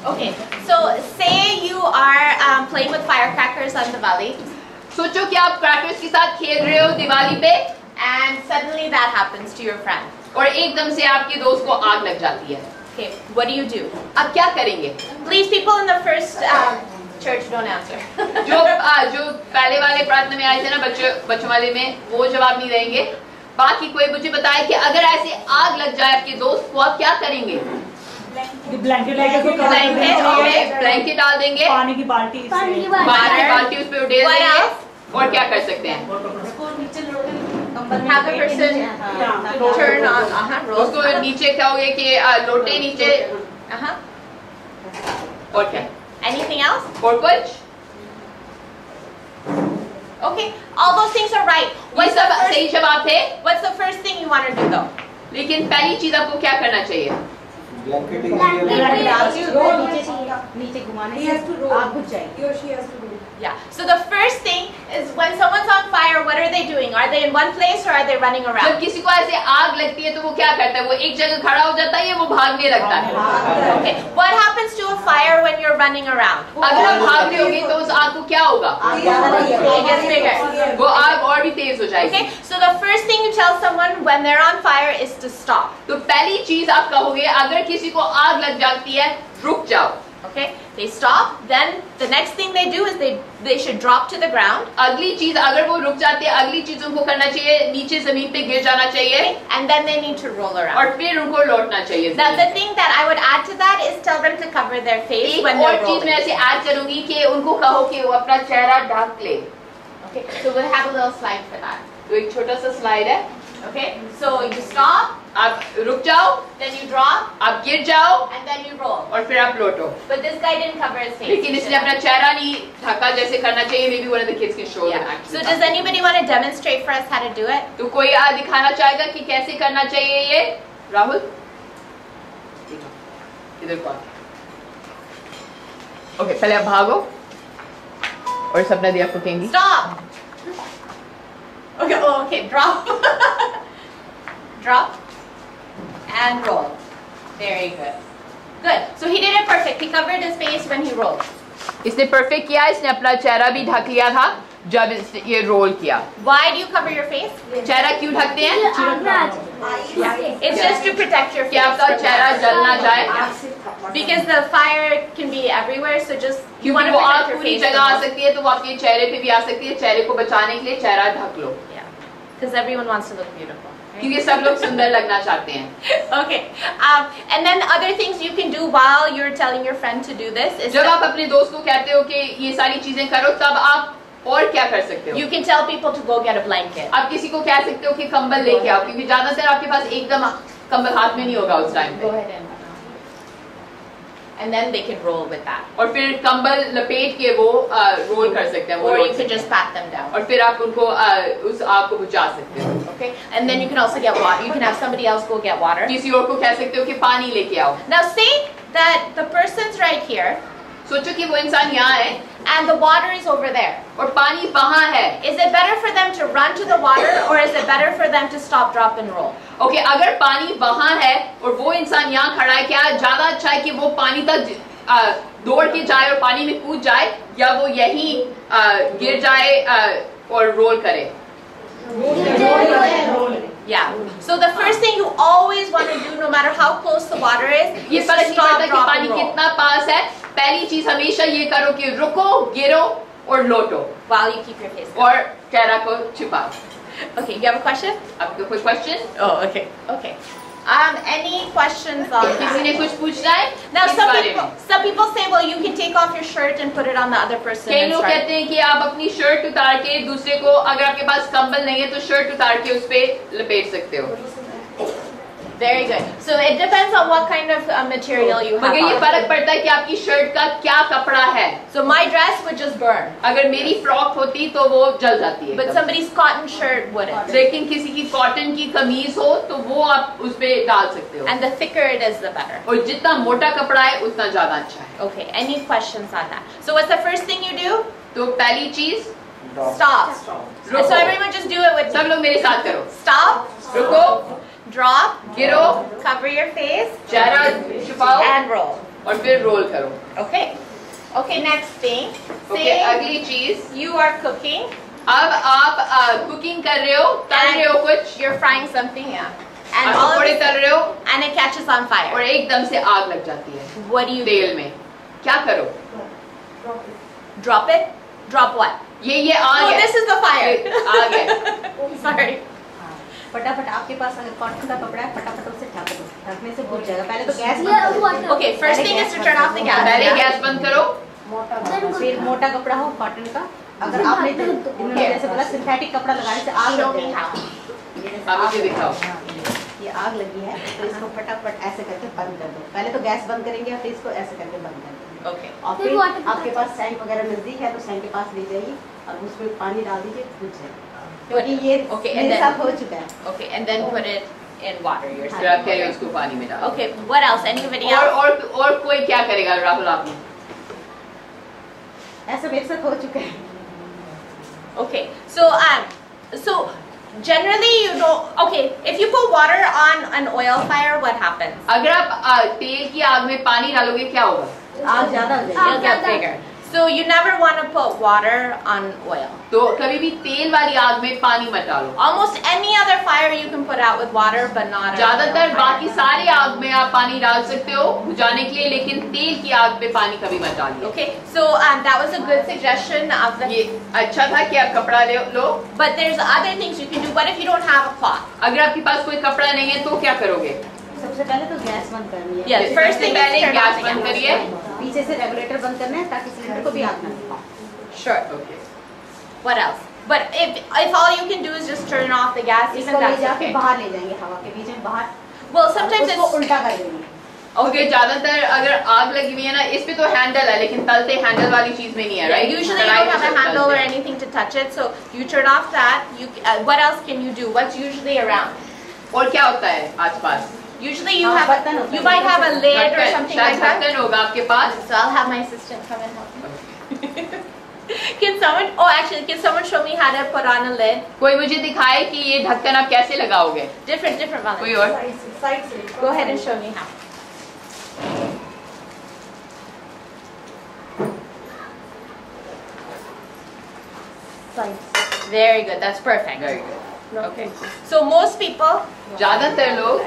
Okay, so say you are playing with firecrackers on Diwali. सोचो कि आप crackers के साथ खेल रहे हो दिवाली पे, and suddenly that happens to your friend. और एकदम से आपके दोस्त को आग लग जाती है. Okay, what do you do? अब क्या करेंगे? Please, people in the first church don't answer. जो पहले वाले प्रार्थना में आए थे ना बच्चों वाले में, वो जवाब नहीं देंगे. बाकी कोई मुझे बताए कि अगर ऐसे आग लग जाए आपके दोस्त को, आप क्या करेंगे? ब्लैंकेट डाल देंगे, पानी की बाल्टी उस पे उड़ेल देंगे, और क्या कर सकते हैं? Have a person turn on. उसको नीचे कहोगे कि लोटे नीचे. और क्या? Anything else? और कुछ? Okay, all those things are right. ये सब सही जवाब थे. What's the first thing you want to do though? लेकिन पहली चीज आपको क्या करना चाहिए? नीचे घुमाने से आग बुझ जाएगी. Yeah. So the first thing is when someone's on fire, what are they doing? Are they in one place or are they running जब around? किसी को ऐसे आग लगती है तो वो क्या करता है? वो एक जगह खड़ा हो जाता है या वो भागने लगता है? Okay. What happens to a fire when you're running around? अगर आप भाग रहे होगे तो उस आग को क्या होगा? It gets bigger. वो आग और भी तेज हो जाएगी. Okay. So the first thing you tell someone when they're on fire is to stop. तो पहली चीज आप कहोगे, अगर किसी को आग लग जाती है, रुक जाओ. Okay. They stop. Then the next thing they do is they should drop to the ground. अगली चीज, अगर वो रुक जाते हैं, अगली चीज उनको करना चाहिए, नीचे जमीन पे गिर जाना चाहिए. And then they need to roll around. और फिर उनको लौटना चाहिए. Now the thing that I would add to that is tell them to cover their face एक when they're और चीज मैं rolling. ऐसे ऐड करूंगी कि उनको कहो कि वो अपना चेहरा ढक ले. Okay. So we'll have a little slide for that. तो एक छोटा सा स्लाइड है. Okay. So you stop. आप रुक जाओ, Then you drop. आप गिर जाओ, And then you roll. और फिर आप लौटो. But this guy didn't cover his face. लेकिन इसने अपना चेहरा नहीं ढका जैसे करना चाहिए. Maybe one of the kids can show them Yeah. actually. So does anybody want to demonstrate for us how to do it? तो कोई दिखाना चाहेगा कि कैसे करना चाहिए ये? राहुल, इधर कौन? ओके, पहले आप भागो और सपना दी आपको कहेंगी. Stop. Okay. Oh, okay. Drop. Drop. And roll. Very good. Good. So he did it perfect. He covered his face when he rolled. इसने परफेक्ट किया. इसने अपना चेहरा भी ढक लिया था जब इसने ये रोल किया. Why do you cover your face? चेहरा क्यों ढकते हैं? It's just to protect your कि face. आपका चेहरा जल ना जाए. Because the fire can be everywhere, so just you want क्योंकि to वो protect आग your पूरी face. जगह आ सकती है, तो वो आपके चेहरे पे भी आ सकती है. चेहरे को बचाने के लिए चेहरा ढक लो. Yeah. Because everyone wants to look beautiful. क्योंकि सब लोग सुंदर लगना चाहते हैं. Okay. And then other things you can do while you're telling your friend to do this is जब आप अपने दोस्त को कहते हो कि ये सारी चीजें करो, तब आप और क्या कर सकते हो? you can tell people to go get a blanket. आप किसी को कह सकते हो कि कंबल लेके आओ, क्योंकि ज्यादातर आपके पास एकदम कंबल हाथ में नहीं होगा उस टाइम Go पे. ahead and then they can roll with that. और फिर कंबल लपेट के वो रोल कर सकते हैं. वो Or रोल you सकते can just हैं. pat them down. और फिर आप उनको उस आग को बुझा सकते हो. Okay. And then you can also get water. You can have somebody else go get water. किसी और को कह सकते हो कि पानी लेके आओ. Now say that the person's right here सोचो कि वो इंसान यहाँ है and the water is over there. और पानी वहाँ है. Is it better for them to run to the water or is it better for them to stop, drop and roll? Okay, अगर पानी वहाँ है और वो इंसान यहाँ खड़ा है, क्या ज्यादा अच्छा है कि वो पानी तक दौड़ के जाए और पानी में कूद जाए, या वो यहीं गिर जाए और रोल करे? Yeah. So the first thing you always want to do, no matter how close the water is ये to फर्क नहीं stop, पड़ता कि drop पानी and roll. कितना पास है. पहली चीज हमेशा ये करो कि रुको, गिरो और लौटो, While you keep your face down. और चेहरा को छिपाओ. Okay, you have a question? आपको कोई question? Oh, okay. Okay. Any questions on किसी ने that? कुछ पूछना है? Now इस some बारे people, में? some people say, well, you can take off your shirt and put it on the other person. कई and लोग start- कहते हैं कि आप अपनी शर्ट उतार के दूसरे को, अगर आपके पास कंबल नहीं है तो शर्ट उतार के उस पे लपेट सकते हो. Very good. So it depends on what kind of material you have मगर ये on. फर्क पड़ता है कि आपकी शर्ट का क्या कपड़ा है. So my dress would just burn, अगर मेरी फ्रॉक होती तो वो जल जाती है. but एकदम. somebody's cotton shirt wouldn't. लेकिन किसी की कॉटन की कमीज हो तो वो आप उस पे डाल सकते हो. And the thicker it is, the better. और जितना मोटा कपड़ा है उतना ज्यादा अच्छा है. Okay. Any questions on that? So what's the first thing you do? तो पहली चीज Stop. रुको. So everyone just do it with सब me. लोग मेरे साथ करो. Stop. रुको, Drop. गिरो, Cover your face. चेहरा छुपाओ And roll. और फिर रोल करो। Okay. Okay, next thing. Okay, अगली चीज, You are cooking अब आप कुकिंग कर रहे हो, तल रहे हो कुछ, you're frying something, yeah. And आप all of पकौड़े a- तल रहे हो and it catches on और fire. एकदम से आग लग जाती है What do you तेल में, क्या करो? do? Drop it? Drop what? ये आग Oh, है, this is the fire. आग है। Sorry. फटाफट आपके पास अगर कॉटन का कपड़ा है फटाफट उसे ढक दो, ढकने से बुझ जाएगा। पहले तो गैस बंद कर दो। Okay, first thing is to turn off the gas. पहले गैस बंद करो, फिर मोटा कपड़ा हो कॉटन का, अगर आपने इन्होंने जैसे बोला सिंथेटिक कपड़ा लगाने से आग Show लग me जाएगा। how. ये जैसे अब आग मुझे लगी दिखाओ। है, हाँ, ये आग लगी है तो इसको फटाफट ऐसे करके बंद कर दो। पहले तो गैस बंद करेंगे और फिर इसको ऐसे करके बंद कर देंगे। Okay. और फिर आपके पास सैंक वगैरह नजदीक है तो सैंक के पास ले जाइए और उसमें पानी डाल दीजिए, बुझ जाएगा। क्योंकि ये Okay, and मेरे then- साथ हो चुका है। Okay, and then put it in water. You're फिर आप कह रहे हो saying. उसको पानी में डालो। Okay, what else? Anybody else? और कोई क्या करेगा राहुल आपने? ऐसा मेरे साथ हो चुका है। Okay, so generally you don't. Okay, if you put water on an oil fire, what happens? अगर आप तेल की आग में पानी डालोगे क्या होगा? आग ज्यादा हो It'll जाएगी। get bigger. So you never want to put water on oil. तो कभी भी तेल वाली आग में पानी मत डालो। Almost any other fire you can put out with water, but not an ज्यादातर oil बाकी fire. सारी आग में आप पानी डाल सकते हो बुझाने के लिए, लेकिन तेल की आग पे पानी कभी मत डालिए। Okay, so that was a good suggestion of the. ये अच्छा था कि आप कपड़ा लो, But there's other things you can do. What if you don't have a cloth? अगर आपके पास कोई कपड़ा नहीं है तो क्या करोगे? सबसे पहले तो गैस बंद करनी है। Yes, first सबसे thing is पहले turn off गैस the बंद gas. करिए। पीछे से रेगुलेटर बंद करना है ताकि सिलेंडर को भी आग ना लगे। Sure. Okay. What else? But if all you can do is just turn off the gas, even इसको ले that's जाके okay. बाहर ले जाएंगे हवा के बीच में बाहर। Well, sometimes उसको it's उल्टा कर देंगे। ओके, ज्यादातर अगर आग लगी हुई है ना, इस पे तो हैंडल है लेकिन तलते हैंडल वाली चीज में नहीं है, right? usually you don't have a handle or anything to touch it, so you turn off that. You what else can you do? What's usually around? और क्या होता है आसपास? Usually you हाँ, have बर्तन होता you है। might have a lid or ढक्कन, something शायद like that. ढक्कन होगा आपके पास। So I'll have my assistant come and help me. Can someone? Oh, actually, can someone show me how to put on a lid? कोई मुझे दिखाए कि ये ढक्कन आप कैसे लगाओगे? Different ones. कोई और? साइड से। Go ahead and show me how. Very good. That's perfect. Very good. Okay. So most people. ज्यादातर लोग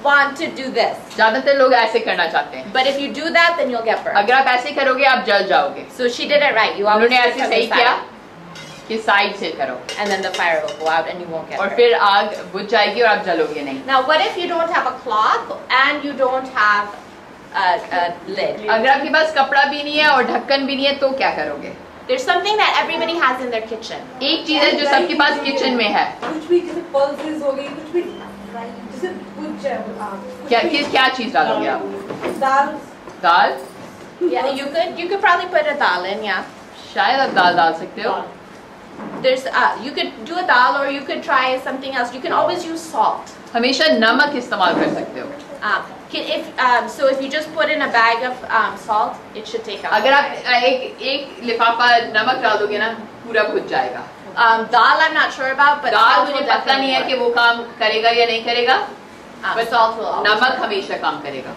want to do this. ज्यादातर लोग ऐसे करना चाहते हैं, But if you do that, then you'll get burned. अगर आप ऐसे करोगे आप जल जाओगे। So she did it right. You always उन्होंने do it ऐसे from the सही किया side, कि साइड से करो and then the fire will go out and you won't get और burned. फिर आग बुझ जाएगी और आप जलोगे नहीं। Now, what if you don't have a cloth and you don't have a lid? अगर आपके पास कपड़ा भी नहीं है और ढक्कन भी नहीं है तो क्या करोगे? There's something that everybody has in their kitchen. एक चीज है जो सबके पास किचन में है। कुछ भी जैसे पल्सेस हो गई, कुछ भी जैसे कुछ क्या चीज डालोगे आप? दाल दाल? Yeah, you could probably put a dal in, yeah. शायद आप दाल डाल सकते हो। There's you could do a dal or you could try something else. You can always use salt. हमेशा नमक इस्तेमाल कर सकते हो। So if you just put in a bag of salt, it should take out. अगर आप एक लिफाफा नमक डाल दोगे ना पूरा भुज जाएगा। Dal I'm not sure about, but dal salt मुझे will पता नहीं है definitely कि वो काम करेगा या नहीं करेगा, work. but Salt will always नमक work. हमेशा काम करेगा।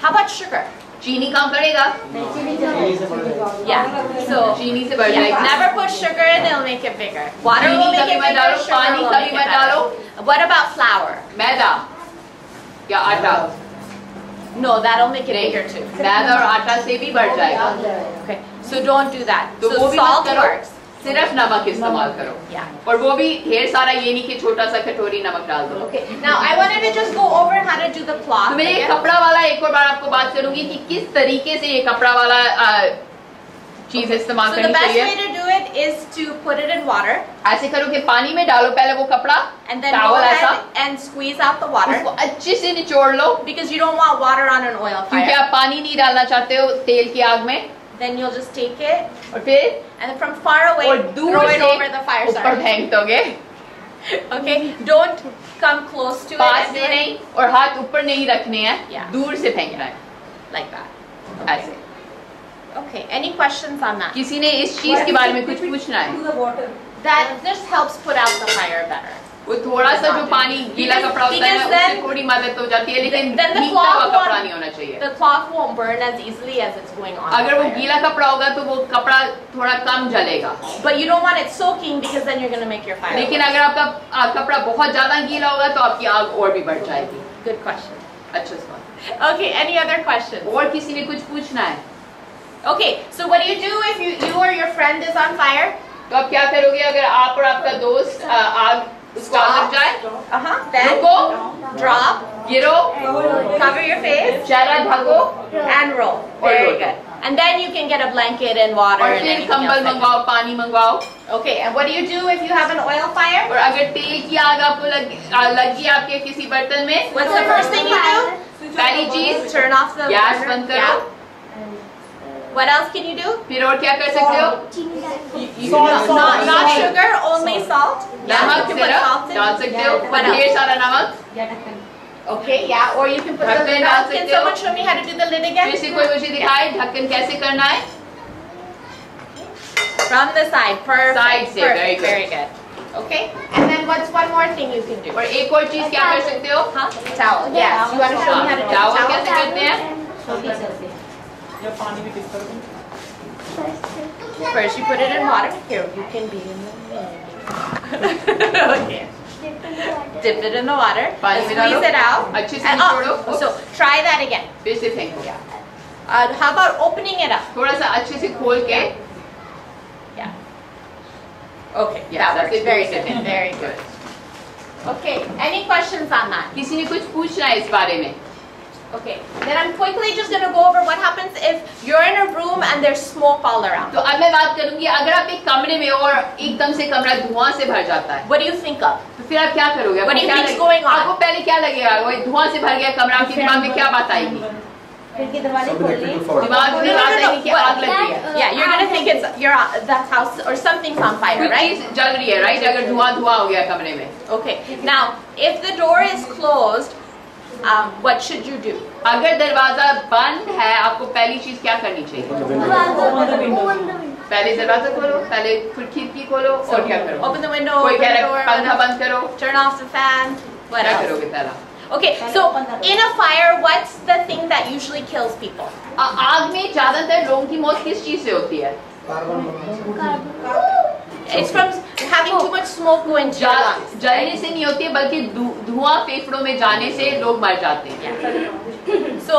How about sugar? चीनी काम करेगा? Yeah. So चीनी से बढ़ yeah, जाएगी। never put sugar in; it'll make it bigger. Water will चीनी make कभी it मत bigger. डालो, Sugar पानी will कभी make it मत better. डालो। What about flour? मैदा या आटा? No, that'll make it नहीं, bigger too. मैदा और आटा से भी बढ़ जाएगा। Okay, so don't do that. तो So वो भी मत salt करो, works. सिर्फ नमक इस्तेमाल करो। Yeah. और वो भी ढेर सारा, ये नहीं कि छोटा सा कटोरी नमक डाल दो। Okay. Now I wanted to just go over how to do the cloth. तो मैं ये again. कपड़ा वाला एक और बार आपको बात करूंगी कि किस तरीके से ये कपड़ा वाला चीज इस्तेमाल So the करनी best चाहिए। way to do it is to put it in water ऐसे करो कि पानी में डालो पहले वो कपड़ा, and then go टॉवल ऐसा, ahead and squeeze out the water उसको अच्छे से निचोड़ लो because you don't want water on an oil क्योंकि fire. आप पानी नहीं डालना चाहते हो तेल की आग में। Then you'll just take it और फिर and then from far away और throw दूर it से over the fire. ऊपर Sorry. फेंक दोगे, Okay. Don't come close to it. Pass and से do it नहीं और हाथ ऊपर नहीं रखने हैं, Yeah. दूर से फेंकना है like that. ऐसे। Okay. Any questions on that? किसी ने इस चीज के बारे में कुछ पूछना है? to the water. That just helps put out the fire better. वो थोड़ा सा जो पानी गीला कपड़ा होता है Because उससे then- थोड़ी मदद हो जाती है, लेकिन then the भीगता हुआ cloth कपड़ा won't- नहीं होना चाहिए। The cloth won't burn as easily as it's going on. अगर the वो fire. गीला कपड़ा होगा तो वो कपड़ा थोड़ा कम जलेगा, But you don't want it soaking because then you're going to make your fire. लेकिन अगर आपका कपड़ा बहुत ज्यादा गीला होगा तो आपकी आग और भी बढ़ जाएगी। Good question. अच्छा सवाल। Okay, any other questions? और किसी ने कुछ पूछना है Okay, so what do you do if you or your friend is on fire? तो आप क्या करोगे अगर आप और आपका दोस्त आग उसको आग लग जाए? Then रुको, drop, गिरो, cover your face, चेहरा ढको and roll. Or Very roll. good. And then you can get a blanket and water और and फिर anything कंबल else like मंगवाओ, पानी मंगवाओ। that. Okay, and what do you do if you have an oil fire? और अगर तेल की आग आपको लगी आपके किसी बर्तन में, What's the first thing you do? पहली चीज Turn off the gas burner. बंद करो। What else can you do? फिर और क्या कर सकते हो? Not sugar, only salt. नमक you can put सिर्फ salt in. डाल सकते हो, What else? ढेर सारा नमक। या ढक्कन Okay, yeah, or you can put the ढक्कन lid डाल on. Can सकते हो। someone show me how to do the lid again? फिर से कोई मुझे दिखाए ढक्कन कैसे करना है? From the side, perfect. Side से, perfect, very good. very good. Okay, and then what's one more thing you can do? और एक और चीज क्या कर सकते हो? Huh? Towel. Yes. You want to show me how to do the चावल towel? कैसे करते हैं? छोटी से First, you put it in water. Here, you can be in the Okay. Dip it in the water. पानी में डालो। Squeeze it out. अच्छे से And, निचोड़ो। so try that again. फिर से फेंको। How about opening it up? थोड़ा सा अच्छे से खोल के। Yeah. Okay. Yeah, that that's works. it. Very good. Very good. Okay. Any questions on that? किसी ने कुछ पूछना है इस बारे में? Okay. Then I'm quickly just going to go over what happens if you're in a room and there's smoke all around. तो अब मैं बात करूंगी अगर आप एक कमरे में और एकदम से कमरा धुआं से भर जाता है, What do you think of? तो फिर आप क्या करोगे? What do you क्या think's लगेगा? going on? आपको पहले क्या लगेगा? वो धुआं से भर गया कमरा, आपके दिमाग में क्या बात आएगी? खिड़की दरवाजे खोल ली दिमाग में बात आएगी कि आग लग गई है। Yeah, you're going to think it's that house or something's on fire, कोई right? चीज जल रही है, राइट? अगर धुआं हो गया कमरे में, Okay. Now, if the door is closed, what should you do? अगर दरवाजा बंद है, आपको पहली चीज क्या करनी चाहिए? पहले दरवाजा खोलो, पहले खिड़की खोलो और क्या करो? Open the window, कोई open कह the रहा door, है पंखा बंद करो, turn off the fan. What क्या else? करोगे पहला? Okay, so in a fire, what's the thing that usually kills people? आग में ज्यादातर लोगों की मौत किस चीज से होती है? It's from having too much smoke going to your lungs. जलने से नहीं होती है, बल्कि धुआं फेफड़ों में जाने से लोग मर जाते हैं। So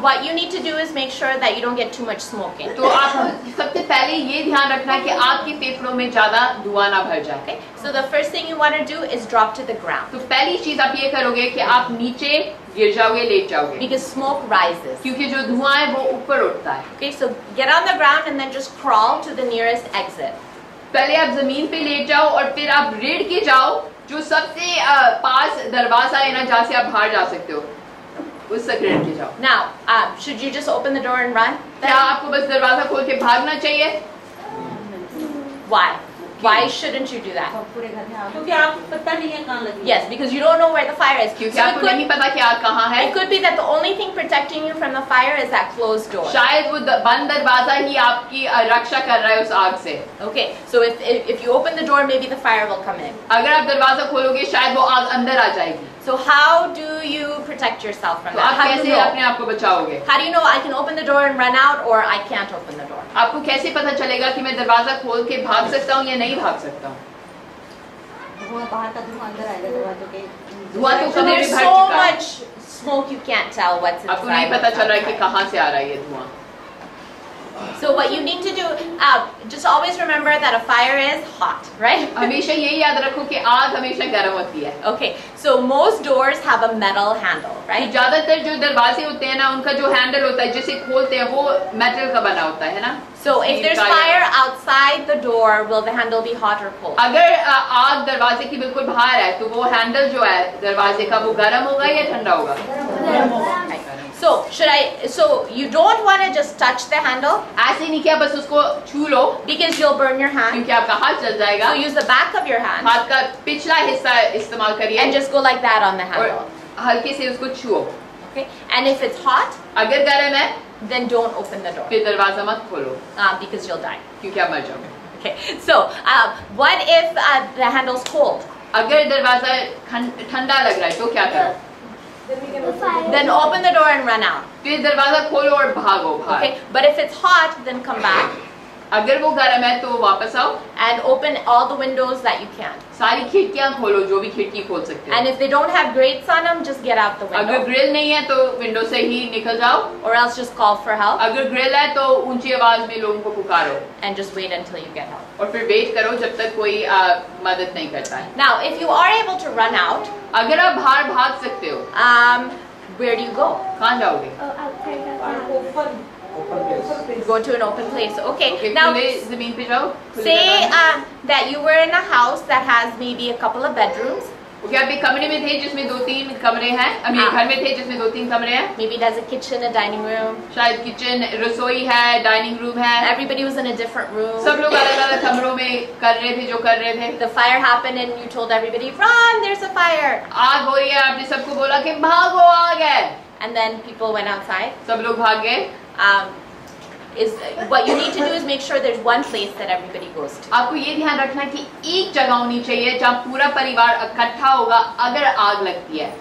what you need to do is make sure that you don't get too much smoke in. तो आपको सबसे पहले ये ध्यान रखना है कि आपके फेफड़ों में ज्यादा धुआं ना भर जाए। Okay, so the first thing you want to do is drop to the ground तो पहली चीज आप ये करोगे कि आप नीचे गिर जाओगे, लेट जाओगे, because smoke rises. क्योंकि जो धुआं है वो ऊपर उठता है। Okay, so get on the ground and then just crawl to the nearest exit. पहले आप जमीन पे लेट जाओ और फिर आप रेड़ के जाओ जो सबसे पास दरवाजा है ना, जहाँ से आप बाहर जा सकते हो, उस तक रेड़ के जाओ। Now, should you just open the door and run? क्या आपको बस दरवाजा खोल के भागना चाहिए? Why? Why shouldn't you do that? पूरे घर में क्योंकि आपको पता नहीं है कहाँ लगी Yes, because you don't know where the fire is. क्योंकि So it आपको नहीं पता कि आग कहाँ है। could be that the only thing protecting you from the fire is that closed door. शायद वो बंद दरवाजा ही आपकी रक्षा कर रहा है उस आग से। Okay, so if you open the door, maybe the fire will come in. अगर आप दरवाजा खोलोगे शायद वो आग अंदर आ जाएगी। So how do you protect yourself from तो that? आप How do you कैसे know? अपने आप को बचाओगे? How do you know I can open the door and run out, or I can't open the door? आपको कैसे पता चलेगा कि मैं दरवाजा खोल के भाग सकता हूँ या नहीं भाग सकता हूँ? धुआं बाहर का धुआं अंदर आएगा दरवाजों के धुआं तो So कभी भी there's भर so चुका है। much smoke you can't tell what's inside. आपको नहीं पता what's चल रहा है कि outside. कहाँ से आ रहा है ये धुआं। So what you need to do, just always remember that a fire is hot, right? हमेशा यही याद रखो कि आग हमेशा गर्म होती है। Okay, so most doors have a metal handle, right? ज्यादातर जो दरवाजे होते हैं ना, उनका जो हैंडल होता है जिसे खोलते हैं वो मेटल का बना होता है ना। So if there's fire outside the door, will the handle be hot or cold? अगर आग दरवाजे की बिल्कुल बाहर है तो वो हैंडल जो है दरवाजे का वो गर्म होगा या ठंडा होगा? Okay. So you don't want to just touch the handle ऐसे नहीं किया बस उसको छू लो because you'll burn your hand. क्योंकि आपका हाथ जल जाएगा। So use the back of your hand हाथ का पिछला हिस्सा इस्तेमाल करिए and just go like that on the और handle. हल्के से उसको छुओ। Okay? And if it's hot, अगर गर्म है then don't open the door फिर दरवाजा मत खोलो because you'll die. क्योंकि आप मर जाओगे। Okay. So what if the handle's cold? अगर दरवाजा ठंडा लग रहा है तो क्या करो? Then we can Then open the door and run out. फिर दरवाजा खोलो और भागो बाहर। Okay, but if it's hot, then come back अगर वो गर्म है तो वापस आओ, and open all the windows that you can. सारी खिड़कियां खोलो, जो भी खिड़की खोल सकते हो। And if they don't have grates on them, just get out the अगर window. ग्रिल नहीं है तो विंडो से ही निकल जाओ, Or else just call for help अगर ग्रिल है तो ऊंची आवाज में लोगों को पुकारो and just wait until you get help. और फिर वेट करो जब तक कोई मदद नहीं करता है। Now, if you are able to run out, अगर आप बाहर भाग सकते हो, where do you go? कहाँ जाओगे? open place. Go to an open place. Okay. Okay, Now, खुले जमीन पे जाओ। खुले say मैदान में। that you were in a house that has maybe a couple of bedrooms. Okay, आप एक कमरे में थे जिसमें 2-3 कमरे हैं, अभी हाँ। घर में थे जिसमें 2-3 कमरे हैं, Maybe it has a kitchen, a dining room. शायद किचन, रसोई है, डाइनिंग रूम है, Everybody was in a different room. सब लोग अलग अलग कमरों में कर रहे थे जो कर रहे थे। The fire happened and you told everybody, run, there's a fire. आग हो रही है, आपने सबको बोला कि भागो आग है, And then people went outside. सब लोग भाग गए। What you need to do is make sure there's one place that everybody goes to. आपको ये ध्यान रखना है कि एक जगह होनी चाहिए जहाँ पूरा परिवार इकट्ठा होगा अगर आग लगती है,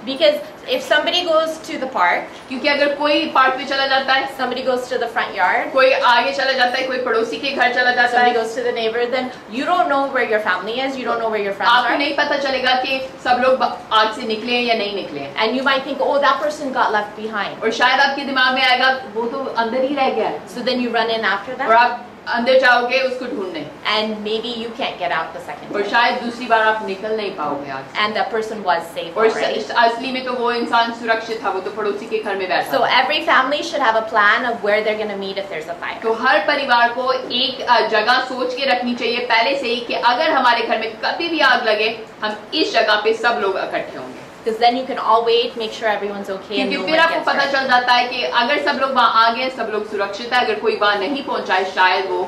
Because if somebody goes to the park, क्योंकि अगर कोई पार्क में चला जाता है, somebody goes to the front yard, कोई आगे चला जाता है, कोई पड़ोसी के घर चला जाता somebody है, goes to the neighbor, then you don't know where your family is, you don't know where your friends आपको are. नहीं पता चलेगा कि सब लोग आग से निकले हैं या नहीं निकले हैं, And you might think, oh, that person got left behind. और शायद आपके दिमाग में आएगा वो तो अंदर ही रह गया है, So then you run in after और them, आप अंदर जाओगे उसको ढूंढने, and maybe you can't get out the second और time. शायद दूसरी बार आप निकल नहीं पाओगे आग से। And that person was safe और already. असली में तो वो इंसान सुरक्षित था, वो तो पड़ोसी के घर में बैठा So था। every family should have a plan of where they're going to meet if there's a fire. तो हर परिवार को एक जगह सोच के रखनी चाहिए पहले से ही कि अगर हमारे घर में कभी भी आग लगे हम इस जगह पे सब लोग इकट्ठे होंगे, Because then you can all wait, make sure everyone's okay, and क्योंकि no फिर one आपको gets पता hurt. चल जाता है कि अगर सब लोग वहाँ आ गए, सब लोग सुरक्षित है, अगर कोई वहाँ नहीं पहुँचा है शायद वो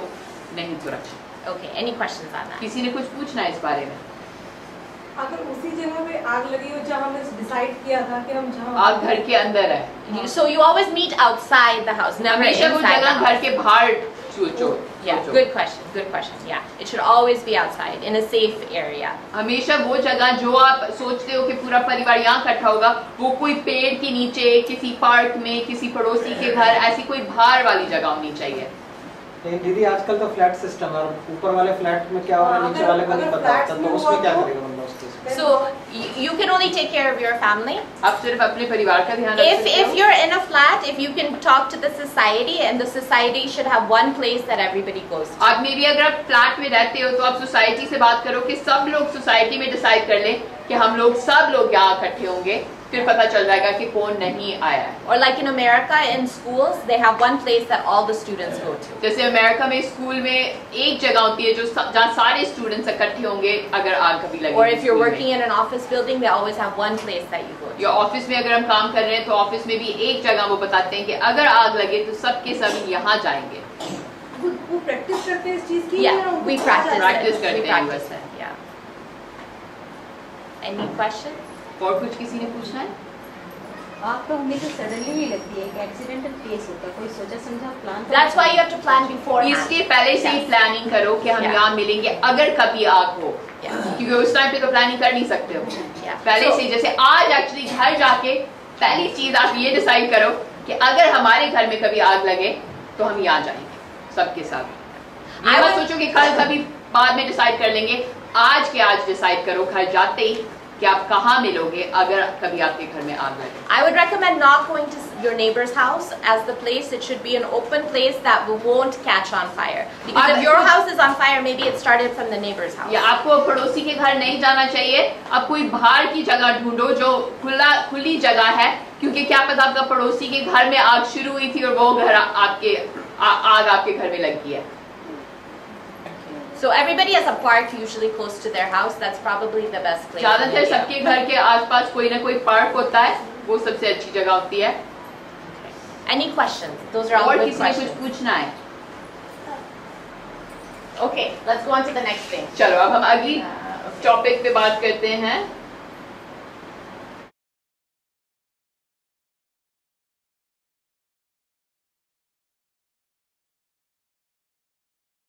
नहीं सुरक्षित। Okay, any questions on that? किसी ने कुछ पूछना है इस बारे में? अगर उसी जगह पे आग लगी हो जहाँ हमने डिसाइड किया था कि हम जहाँ आग घर के अंदर है, So you always meet outside the house, never हमेशा वो inside the जगह घर house. के बाहर सोचो। Yeah, सोचो। good question, good question. Yeah, it should always be outside, in a safe area. हमेशा वो जगह जो आप सोचते हो कि पूरा परिवार यहाँ इकट्ठा होगा, वो कोई पेड़ के नीचे, किसी पार्क में, किसी पड़ोसी के घर, ऐसी कोई बाहर वाली जगह होनी चाहिए। लेकिन दीदी आजकल तो फ्लैट सिस्टम है, और ऊपर वाले फ्लैट में क्या हो रहा है नीचे वाले को नहीं पता होता, तो उसमें क्या करेगा बंदा उस केस में? So you can only take care of your family. आप सिर्फ अपने परिवार का ध्यान रख If सकते हो। you're in a flat, if you can talk to the society, and the society should have one place that everybody goes to. आप में भी अगर आप फ्लैट में रहते हो तो आप सोसाइटी से बात करो कि सब लोग सोसाइटी में डिसाइड कर लें कि हम लोग सब लोग यहाँ इकट्ठे होंगे, फिर पता चल जाएगा कि कौन नहीं आया है। Or like in America, in schools, they have one place that all the students go to. जैसे अमेरिका में स्कूल में एक जगह होती है जो जहाँ सारे स्टूडेंट्स इकट्ठे होंगे अगर आग कभी लगे। Or if you're स्कूल में। working in an office building, they always have one place that you go to. या ऑफिस में अगर हम काम कर रहे हैं तो ऑफिस में भी एक जगह वो बताते हैं कि अगर आग लगे तो सबके सब यहाँ जाएंगे। वो प्रैक्टिस करते हैं इस चीज की? Yeah, या उनको we पता practice चलता है? Practice it. करते We हैं practice बस। it. Yeah. Any questions? और कुछ किसी ने पूछना है? आग तो हमें तो सडनली ही लगती है, एक एक्सीडेंटल केस होता है, कोई सोचा समझा plan. That's why you have to plan beforehand. इसलिए पहले से ही Yes. प्लानिंग करो कि हम Yeah. यहाँ मिलेंगे अगर कभी आग हो, Yeah. क्योंकि उस टाइम पे तो प्लानिंग कर नहीं सकते हो। Yeah. पहले So- से जैसे आज एक्चुअली घर जाके पहली चीज आप ये डिसाइड करो कि अगर हमारे घर में कभी आग लगे तो हम यहाँ जाएंगे सबके साथ। ये मत सोचो कि कल कभी बाद में डिसाइड कर लेंगे, आज के आज डिसाइड करो घर जाते ही कि आप कहाँ मिलोगे अगर कभी आपके घर में आग लगे। I would recommend not going to your neighbor's house as the place. It should be an open place that won't catch on fire. Because if your house is on fire, maybe it started from the neighbor's house. या आपको पड़ोसी के घर नहीं जाना चाहिए, आप कोई बाहर की जगह ढूंढो जो खुली जगह है, क्योंकि क्या पता आपका पड़ोसी के घर में आग शुरू हुई थी और वो घर आग आपके घर में लगी है। So everybody has a park usually close to their house. That's probably the best place. in ज्यादातर India. सबके घर के आसपास कोई ना कोई पार्क होता है, वो सबसे अच्छी जगह होती है। Any questions? Those are all और good किसी ने कुछ questions. पूछना है? Okay, let's go on to the next thing. चलो अब हम अगली Okay. टॉपिक पे बात करते हैं।